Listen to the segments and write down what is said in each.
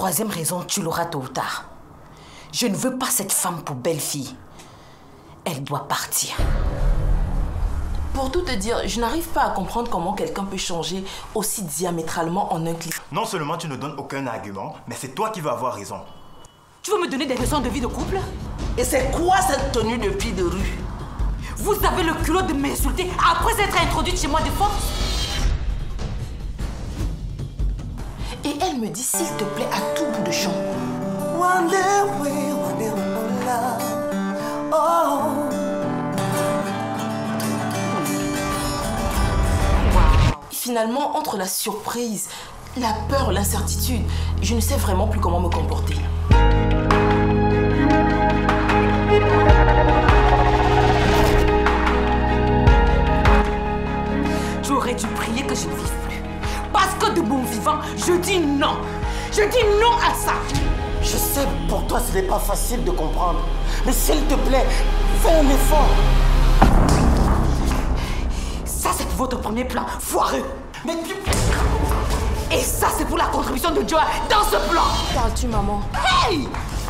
troisième raison, tu l'auras tôt ou tard. Je ne veux pas cette femme pour belle-fille. Elle doit partir. Pour tout te dire, je n'arrive pas à comprendre comment quelqu'un peut changer aussi diamétralement en un clic. Non seulement tu ne donnes aucun argument, mais c'est toi qui vas avoir raison. Tu veux me donner des leçons de vie de couple? Et c'est quoi cette tenue de pied de rue? Vous avez le culot de m'insulter après être introduite chez moi de force? Et elle me dit s'il te plaît à tout bout de champ. One day we love. Oh. Finalement, entre la surprise, la peur, l'incertitude, je ne sais vraiment plus comment me comporter. Tu aurais dû prier que je ne vive plus. Parce que de bon vivant, je dis non. Je dis non à ça. Je sais, pour toi, ce n'est pas facile de comprendre. Mais s'il te plaît, fais un effort. Ça, c'est pour votre premier plan, foireux. Mais tu... Et ça, c'est pour la contribution de Joa dans ce plan. Parles-tu, maman? Hey!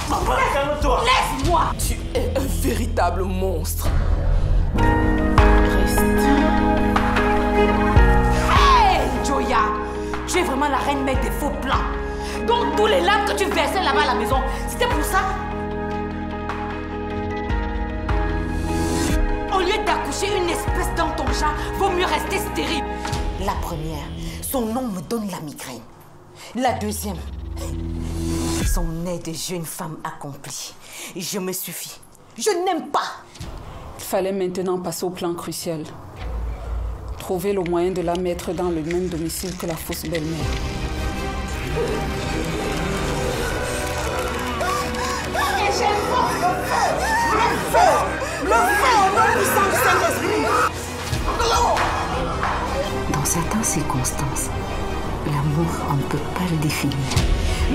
Maman, calme-toi. Laisse-moi. Tu es un véritable monstre. Reste. Hey, Joya! Tu es vraiment la reine mère des faux plans. Donc, tous les larmes que tu versais là-bas à la maison, c'était pour ça? Au lieu d'accoucher une espèce dans ton chat, vaut mieux rester stérile. La première, son nom me donne la migraine. La deuxième, son nez de jeune femme accomplie. Je me suffis. Je n'aime pas. Il fallait maintenant passer au plan crucial. Trouver le moyen de la mettre dans le même domicile que la fausse belle-mère. Dans certaines circonstances, l'amour, on ne peut pas le définir.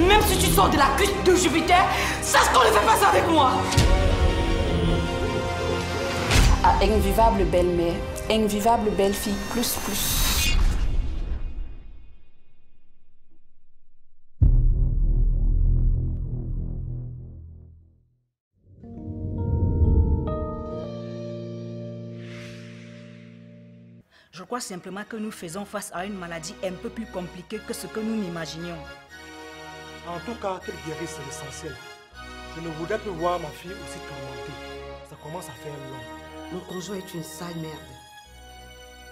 Même si tu sors de la cuisse de Jupiter, sache qu'on ne fait pas ça avec moi. À invivable belle-mère, invivable belle-fille, plus. Je crois simplement que nous faisons face à une maladie un peu plus compliquée que ce que nous n'imaginions. En tout cas, qu'elle guérisse, c'est l'essentiel. Je ne voudrais plus voir ma fille aussi tourmentée. Ça commence à faire long. Mon conjoint est une sale merde.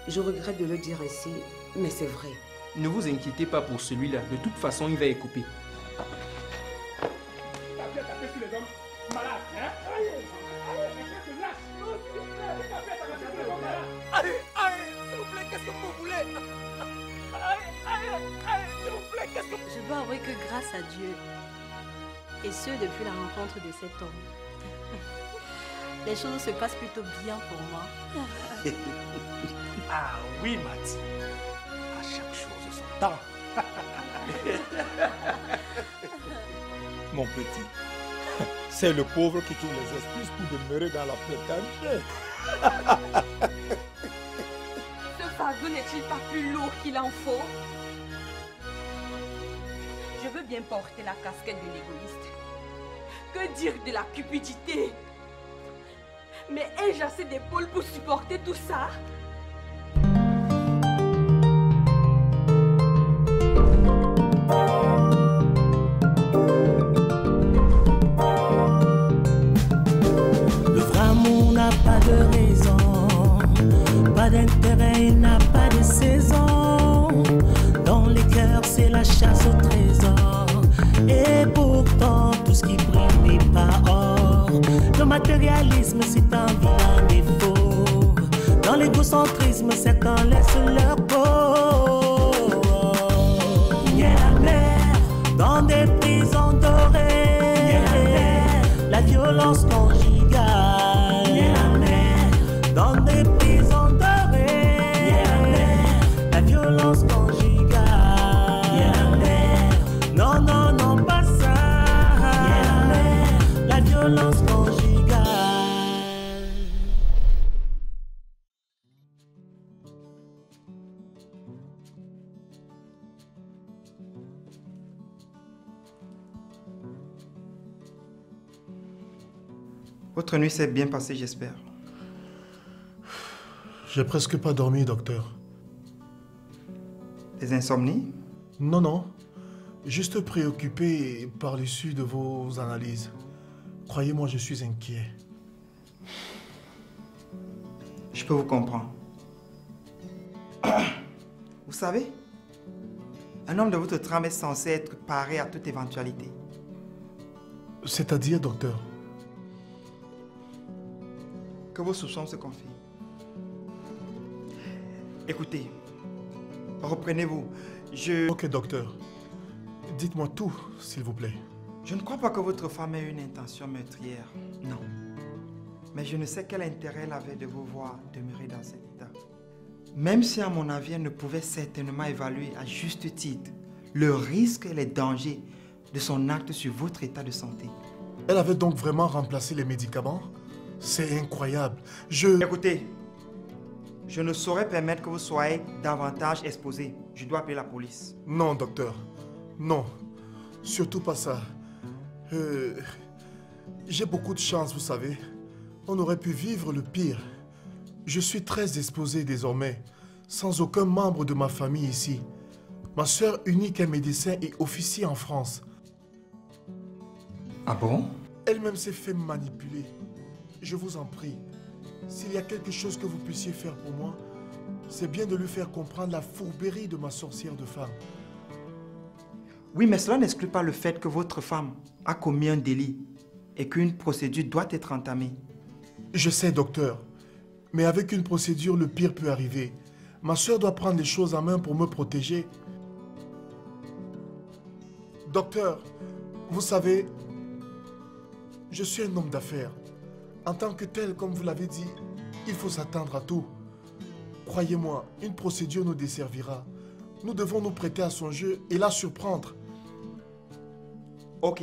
Je regrette de le dire ainsi, mais c'est vrai. Ne vous inquiétez pas pour celui-là. De toute façon, il va écouper. Je dois avouer que grâce à Dieu, et ce depuis la rencontre de cet homme, les choses se passent plutôt bien pour moi. Ah oui, Mati. À chaque chose son temps. Mon petit, c'est le pauvre qui trouve les excuses pour demeurer dans la précarité. Ce fardeau n'est-il pas plus lourd qu'il en faut? Je veux bien porter la casquette de l'égoïste. Que dire de la cupidité? Mais ai-je assez d'épaules pour supporter tout ça? Le vrai amour n'a pas de raison, pas d'intérêt, il n'a pas de saison. Dans les cœurs, c'est la chasse au trésor. Et pourtant, tout ce qui brille n'est pas or. Le matérialisme, c'est un vilain défaut. Dans l'égocentrisme, certains laissent leur peau. Il y a la mer dans des prisons dorées. La violence conjugale. Il y a la mer dans des prisons dorées. La violence conjugale. Non, non, non, pas ça. La violence conjugale. Votre nuit s'est bien passée, j'espère. J'ai presque pas dormi, docteur. Des insomnies? Non, non. Juste préoccupé par l'issue de vos analyses. Croyez-moi, je suis inquiet. Je peux vous comprendre. Vous savez, un homme de votre trame est censé être paré à toute éventualité. C'est-à-dire, docteur? Que vos soupçons se confient. Écoutez, reprenez-vous. Ok, docteur. Dites-moi tout, s'il vous plaît. Je ne crois pas que votre femme ait une intention meurtrière. Non. Mais je ne sais quel intérêt elle avait de vous voir demeurer dans cet état. Même si, à mon avis, elle ne pouvait certainement évaluer à juste titre le risque et les dangers de son acte sur votre état de santé. Elle avait donc vraiment remplacé les médicaments? C'est incroyable. Écoutez, je ne saurais permettre que vous soyez davantage exposé. Je dois appeler la police. Non, docteur. Non. Surtout pas ça. J'ai beaucoup de chance, vous savez. On aurait pu vivre le pire. Je suis très exposé désormais, sans aucun membre de ma famille ici. Ma sœur unique est médecin et officier en France. Ah bon? Elle-même s'est fait manipuler. Je vous en prie, s'il y a quelque chose que vous puissiez faire pour moi, c'est bien de lui faire comprendre la fourberie de ma sorcière de femme. Oui, mais cela n'exclut pas le fait que votre femme a commis un délit et qu'une procédure doit être entamée. Je sais, docteur, mais avec une procédure, le pire peut arriver. Ma sœur doit prendre les choses en main pour me protéger. Docteur, vous savez, je suis un homme d'affaires. En tant que tel, comme vous l'avez dit, il faut s'attendre à tout. Croyez-moi, une procédure nous desservira. Nous devons nous prêter à son jeu et la surprendre. Ok,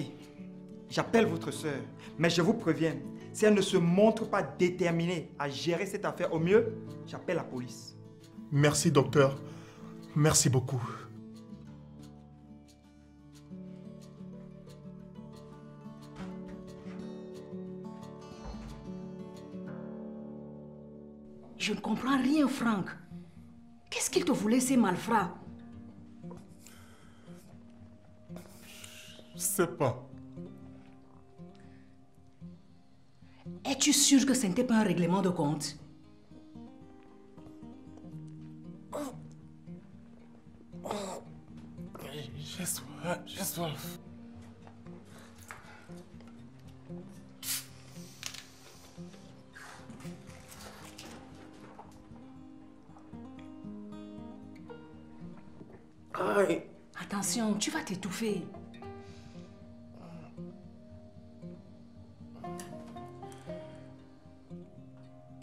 j'appelle votre sœur, mais je vous préviens, si elle ne se montre pas déterminée à gérer cette affaire au mieux, j'appelle la police. Merci, docteur. Merci beaucoup. Je ne comprends rien, Franck. Qu'est-ce qu'il te voulait, ces malfrats? Je sais pas. Es-tu sûr que ce n'était pas un règlement de compte? J'ai soif. Attention, tu vas t'étouffer.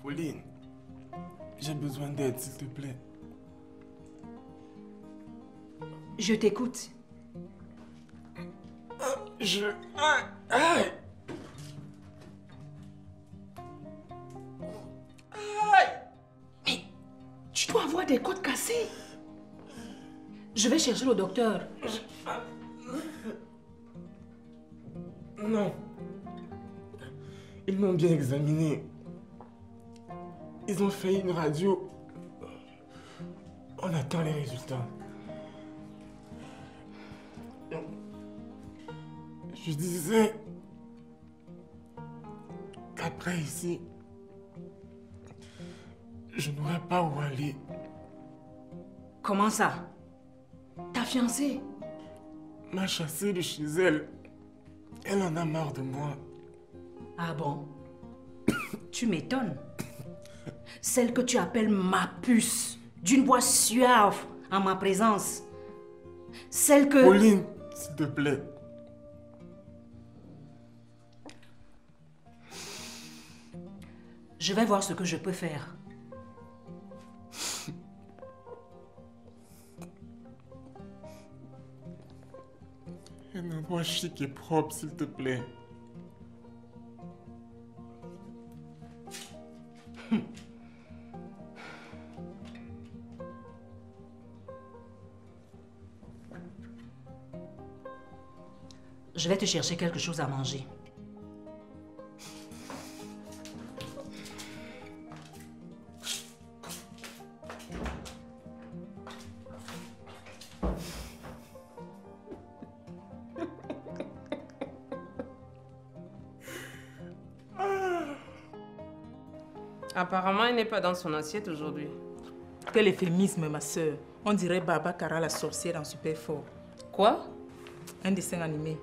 Pauline, j'ai besoin d'aide, s'il te plaît. Je t'écoute. Mais tu dois avoir des côtes cassées. Je vais chercher le docteur. Non. Ils m'ont bien examiné. Ils ont fait une radio. On attend les résultats. Je disais qu'après ici, je n'aurais pas où aller. Comment ça? Ta fiancée M'a chassée de chez elle. Elle en a marre de moi. Ah bon? Tu m'étonnes. Celle que tu appelles ma puce, d'une voix suave en ma présence. Celle que... Pauline, s'il te plaît. Je vais voir ce que je peux faire. Un endroit chic et propre, s'il te plaît. Je vais te chercher quelque chose à manger. Apparemment, il n'est pas dans son assiette aujourd'hui. Quel euphémisme, ma soeur. On dirait Baba Kara la sorcière en super fort. Quoi? Un dessin animé.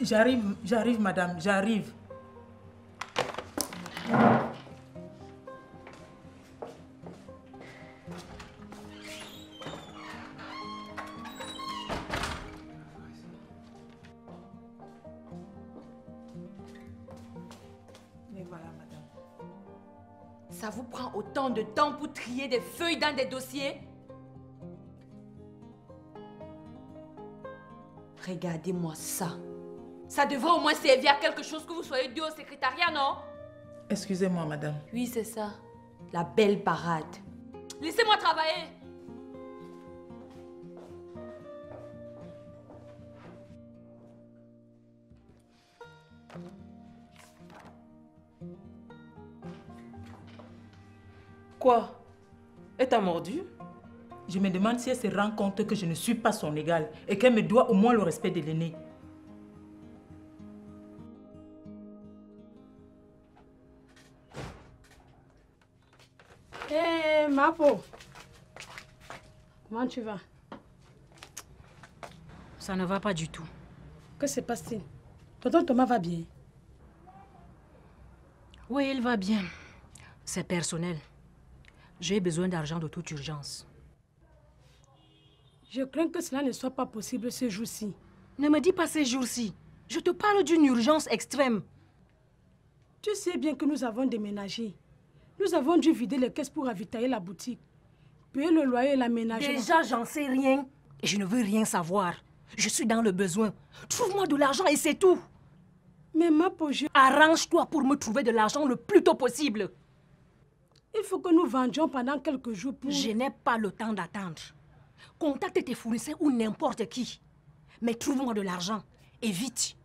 J'arrive, madame, j'arrive. Mais voilà, madame. Ça vous prend autant de temps pour trier des feuilles dans des dossiers? Regardez-moi ça. Ça devrait au moins servir à quelque chose que vous soyez deux au secrétariat, non? Excusez-moi, madame. Oui, c'est ça. La belle parade. Laissez-moi travailler. Quoi? Elle t'a mordu? Je me demande si elle se rend compte que je ne suis pas son égale et qu'elle me doit au moins le respect de l'aîné. Hé, Mapo. Comment tu vas? Ça ne va pas du tout. Que se passe-t-il? Tonton Thomas va bien? Oui, il va bien. C'est personnel. J'ai besoin d'argent de toute urgence. Je crains que cela ne soit pas possible ces jours-ci. Ne me dis pas ces jours-ci. Je te parle d'une urgence extrême. Tu sais bien que nous avons déménagé. Nous avons dû vider les caisses pour ravitailler la boutique. Payer le loyer et l'aménagement. Déjà, j'en sais rien. Et je ne veux rien savoir. Je suis dans le besoin. Trouve-moi de l'argent et c'est tout. Mais Mapo, arrange-toi pour me trouver de l'argent le plus tôt possible. Il faut que nous vendions pendant quelques jours pour... Je n'ai pas le temps d'attendre. Contacte tes fournisseurs ou n'importe qui. Mais trouve-moi de l'argent. Et vite.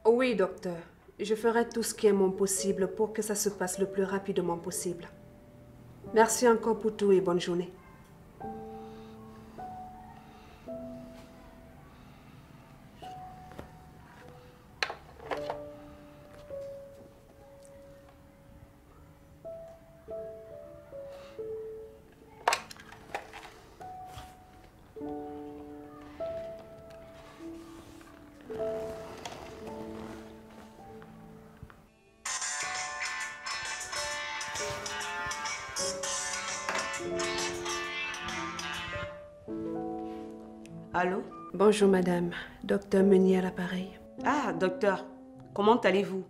Oui, docteur. Je ferai tout ce qui est mon possible pour que ça se passe le plus rapidement possible. Merci encore pour tout et bonne journée. Allô? Bonjour madame, docteur Meunier à l'appareil. Ah, docteur, comment allez-vous?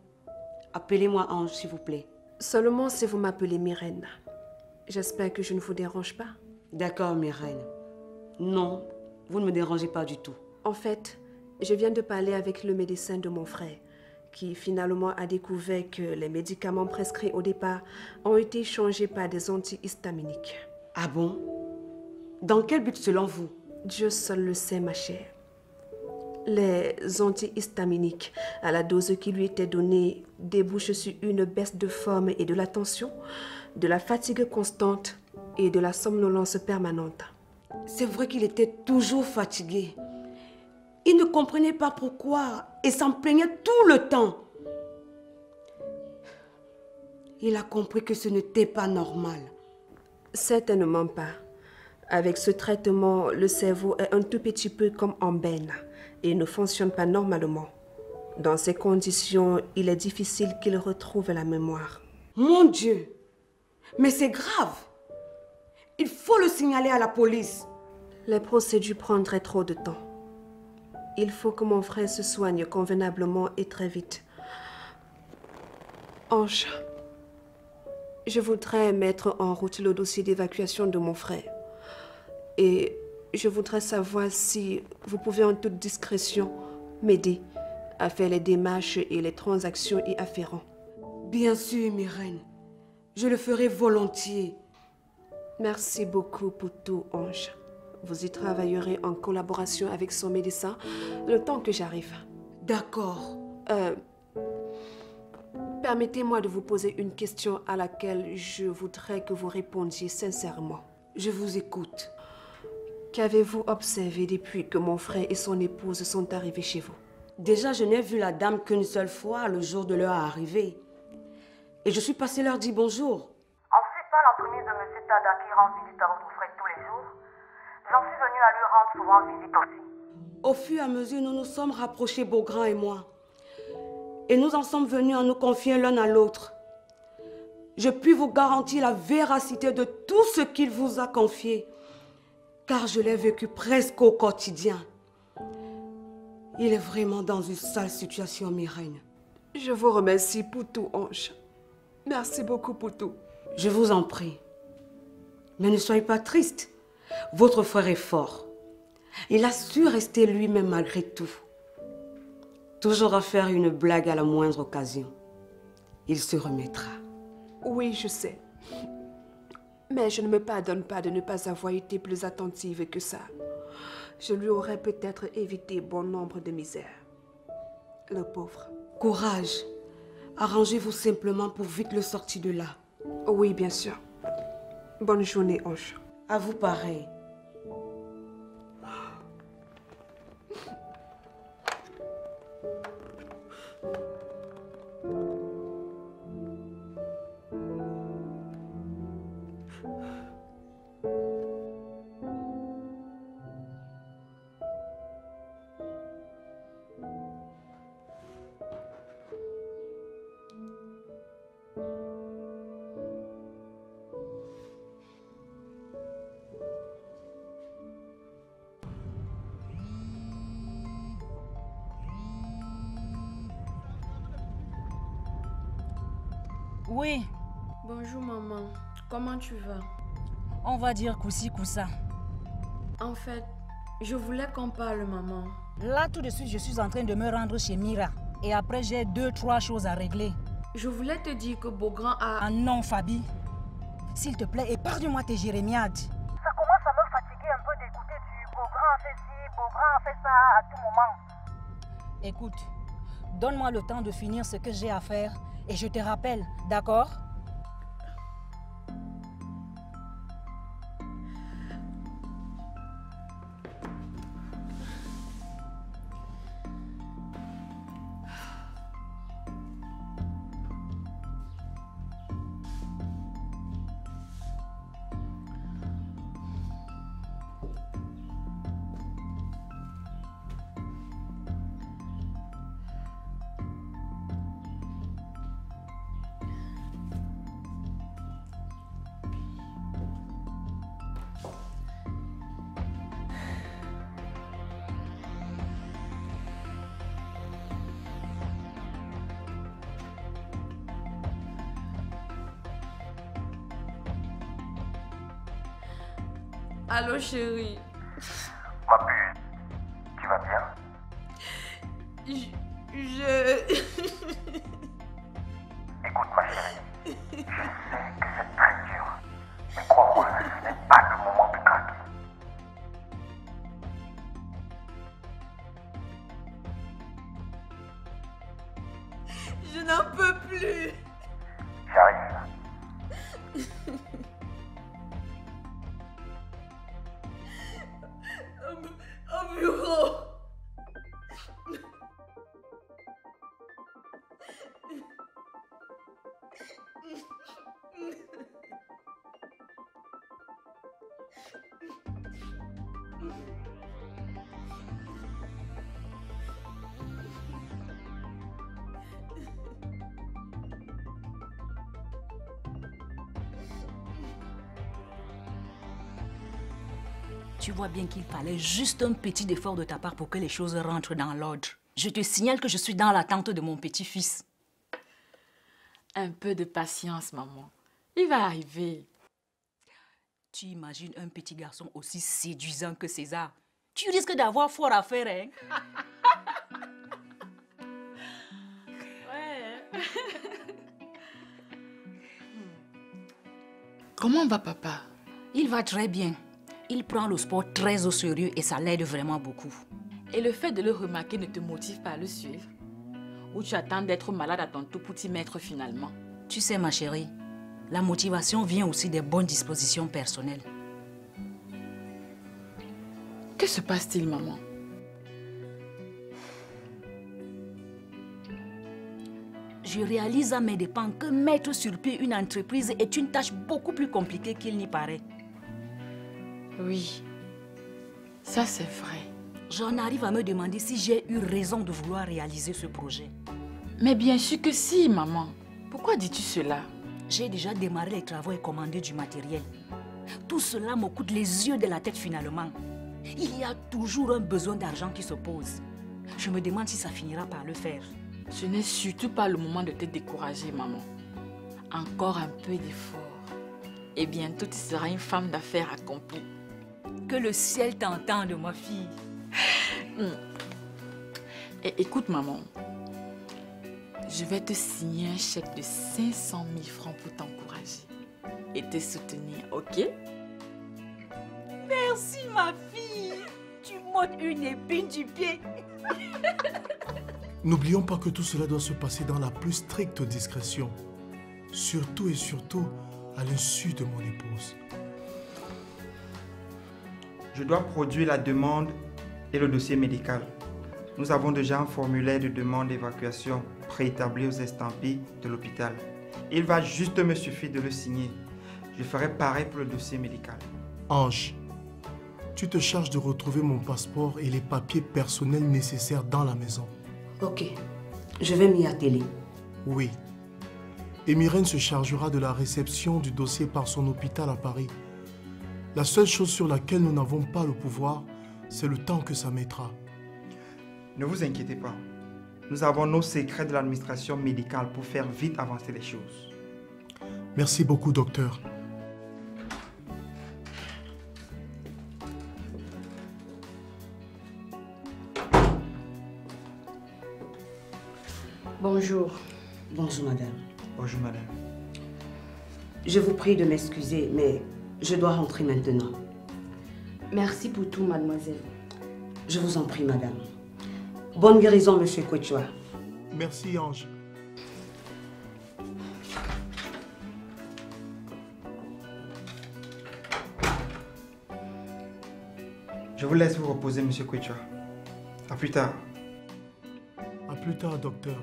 Appelez-moi Ange, s'il vous plaît. Seulement si vous m'appelez Myrène. J'espère que je ne vous dérange pas. D'accord, Myrène. Non, vous ne me dérangez pas du tout. En fait, je viens de parler avec le médecin de mon frère, qui finalement a découvert que les médicaments prescrits au départ ont été changés par des antihistaminiques. Ah bon? Dans quel but selon vous? Dieu seul le sait, ma chère. Les antihistaminiques, à la dose qui lui était donnée, débouchent sur une baisse de forme et de la tension, de la fatigue constante et de la somnolence permanente. C'est vrai qu'il était toujours fatigué. Il ne comprenait pas pourquoi et s'en plaignait tout le temps. Il a compris que ce n'était pas normal. Certainement pas. Avec ce traitement, le cerveau est un tout petit peu comme en benne et ne fonctionne pas normalement. Dans ces conditions, il est difficile qu'il retrouve la mémoire. Mon Dieu! Mais c'est grave! Il faut le signaler à la police. Les procédures prendraient trop de temps. Il faut que mon frère se soigne convenablement et très vite. Ange, je voudrais mettre en route le dossier d'évacuation de mon frère. Et je voudrais savoir si vous pouvez en toute discrétion m'aider à faire les démarches et les transactions y afférentes. Bien sûr, Myrène. Je le ferai volontiers. Merci beaucoup, Poutou Ange. Vous y travaillerez en collaboration avec son médecin le temps que j'arrive. D'accord. Permettez-moi de vous poser une question à laquelle je voudrais que vous répondiez sincèrement. Je vous écoute. Qu'avez-vous observé depuis que mon frère et son épouse sont arrivés chez vous? Déjà, je n'ai vu la dame qu'une seule fois le jour de leur arrivée. Et je suis passée leur dire bonjour. Ensuite, par l'entremise de M. Tada qui rend visite à votre frère tous les jours, j'en suis venue à lui rendre souvent visite aussi. Au fur et à mesure, nous nous sommes rapprochés, Beaugrand et moi. Et nous en sommes venus à nous confier l'un à l'autre. Je puis vous garantir la véracité de tout ce qu'il vous a confié, car je l'ai vécu presque au quotidien. Il est vraiment dans une sale situation, Myrène. Je vous remercie, Poutou Ange. Merci beaucoup, Poutou. Je vous en prie. Mais ne soyez pas triste. Votre frère est fort. Il a su rester lui-même malgré tout. Toujours à faire une blague à la moindre occasion. Il se remettra. Oui, je sais. Mais je ne me pardonne pas de ne pas avoir été plus attentive que ça. Je lui aurais peut-être évité bon nombre de misères. Le pauvre. Courage. Arrangez-vous simplement pour vite le sortir de là. Oui, bien sûr. Bonne journée, Ange. À vous pareil. Oui. Bonjour maman, comment tu vas? On va dire coussi coussa. En fait, je voulais qu'on parle maman. Là tout de suite je suis en train de me rendre chez Mira. Et après j'ai 2-3 choses à régler. Je voulais te dire que Beaugrand a... Ah non Fabi. S'il te plaît, épargne-moi tes jérémiades. Ça commence à me fatiguer un peu d'écouter du Beaugrand a fait ci, Beaugrand a fait ça à tout moment. Écoute, donne-moi le temps de finir ce que j'ai à faire et je te rappelle, d'accord? Allô chérie. Ma puce, tu vas bien? Écoute ma chérie, je sais que c'est très dur, mais crois-moi, ce n'est pas le moment de craquer. Je n'en peux plus. J'arrive. Au bureau. Tu vois bien qu'il fallait juste un petit effort de ta part pour que les choses rentrent dans l'ordre. Je te signale que je suis dans l'attente de mon petit-fils. Un peu de patience, maman. Il va arriver. Tu imagines un petit garçon aussi séduisant que César? Tu risques d'avoir fort à faire, hein? Ouais. Comment va papa? Il va très bien. Il prend le sport très au sérieux et ça l'aide vraiment beaucoup. Et le fait de le remarquer ne te motive pas à le suivre? Ou tu attends d'être malade à ton tour pour t'y mettre finalement? Tu sais ma chérie, la motivation vient aussi des bonnes dispositions personnelles. Que se passe-t-il, maman? Je réalise à mes dépens que mettre sur pied une entreprise est une tâche beaucoup plus compliquée qu'il n'y paraît. Oui, ça c'est vrai. J'en arrive à me demander si j'ai eu raison de vouloir réaliser ce projet. Mais bien sûr que si, maman. Pourquoi dis-tu cela? J'ai déjà démarré les travaux et commandé du matériel. Tout cela me coûte les yeux de la tête finalement. Il y a toujours un besoin d'argent qui se pose. Je me demande si ça finira par le faire. Ce n'est surtout pas le moment de te décourager, maman. Encore un peu d'effort. Et bientôt, tu seras une femme d'affaires accomplie. Que le ciel t'entende, ma fille. Et écoute, maman. Je vais te signer un chèque de 500 000 francs pour t'encourager et te soutenir, ok? Merci, ma fille. Tu m'ôtes une épine du pied. N'oublions pas que tout cela doit se passer dans la plus stricte discrétion. Surtout et surtout à l'insu de mon épouse. Je dois produire la demande et le dossier médical. Nous avons déjà un formulaire de demande d'évacuation préétabli aux estampilles de l'hôpital. Il va juste me suffire de le signer. Je ferai pareil pour le dossier médical. Ange, tu te charges de retrouver mon passeport et les papiers personnels nécessaires dans la maison. Ok, je vais m'y atteler. Oui. Et Myrène se chargera de la réception du dossier par son hôpital à Paris. La seule chose sur laquelle nous n'avons pas le pouvoir, c'est le temps que ça mettra. Ne vous inquiétez pas. Nous avons nos secrets de l'administration médicale pour faire vite avancer les choses. Merci beaucoup, docteur. Bonjour. Bonjour, madame. Bonjour, madame. Je vous prie de m'excuser, mais je dois rentrer maintenant. Merci pour tout, mademoiselle. Je vous en prie, madame. Bonne guérison, monsieur Quechua. Merci, Ange. Je vous laisse vous reposer, monsieur Quechua. À plus tard. À plus tard, docteur.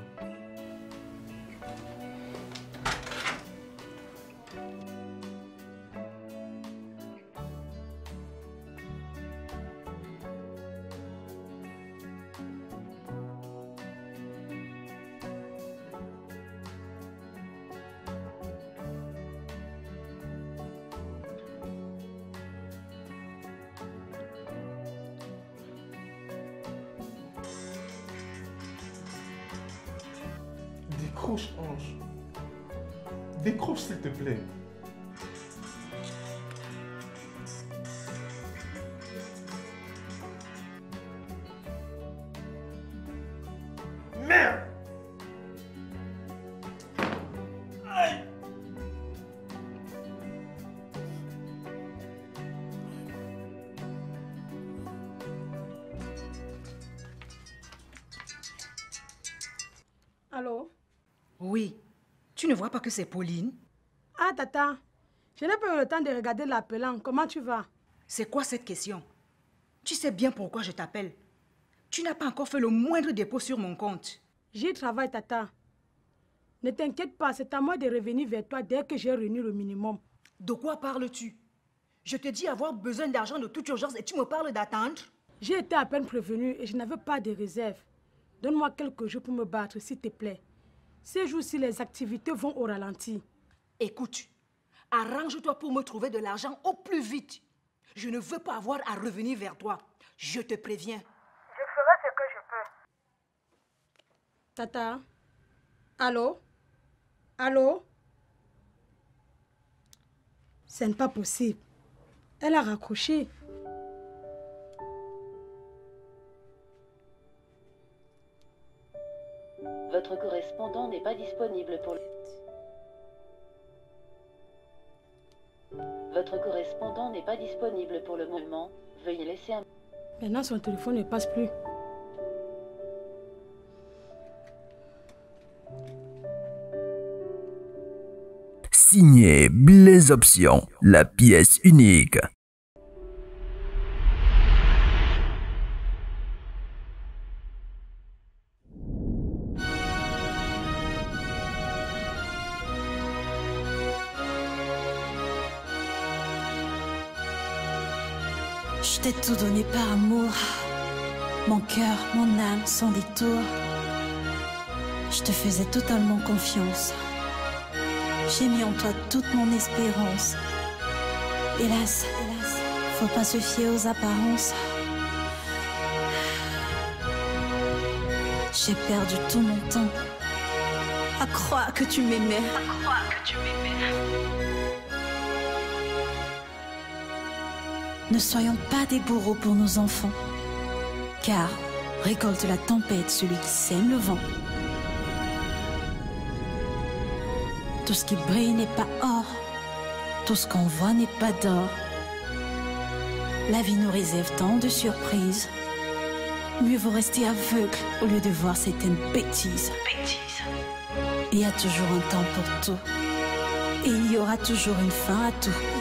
Décroche, Ange. Décroche, s'il te plaît. Merde! Aïe! Allô? Oui. Tu ne vois pas que c'est Pauline? Ah, Tata. Je n'ai pas eu le temps de regarder l'appelant. Comment tu vas? C'est quoi cette question? Tu sais bien pourquoi je t'appelle. Tu n'as pas encore fait le moindre dépôt sur mon compte. J'y travaille, Tata. Ne t'inquiète pas, c'est à moi de revenir vers toi dès que j'ai réuni le minimum. De quoi parles-tu? Je te dis avoir besoin d'argent de toute urgence et tu me parles d'attendre? J'ai été à peine prévenue et je n'avais pas de réserve. Donne-moi quelques jours pour me battre, s'il te plaît. Ces jours-ci, les activités vont au ralenti. Écoute, arrange-toi pour me trouver de l'argent au plus vite. Je ne veux pas avoir à revenir vers toi. Je te préviens. Je ferai ce que je peux. Tata? Allô? Allô? Ce n'est pas possible. Elle a raccroché. Votre correspondant n'est pas disponible pour le... Votre correspondant n'est pas disponible pour le moment. Veuillez laisser un... Maintenant, son téléphone ne passe plus. Signé Blaise Option, la pièce unique. Je t'ai tout donné par amour. Mon cœur, mon âme, sans détour. Je te faisais totalement confiance. J'ai mis en toi toute mon espérance. Hélas, faut pas se fier aux apparences. J'ai perdu tout mon temps à croire que tu m'aimais. Ne soyons pas des bourreaux pour nos enfants, car récolte la tempête celui qui sème le vent. Tout ce qui brille n'est pas or, tout ce qu'on voit n'est pas d'or. La vie nous réserve tant de surprises. Mieux vaut rester aveugle au lieu de voir certaines bêtises. Il y a toujours un temps pour tout, et il y aura toujours une fin à tout.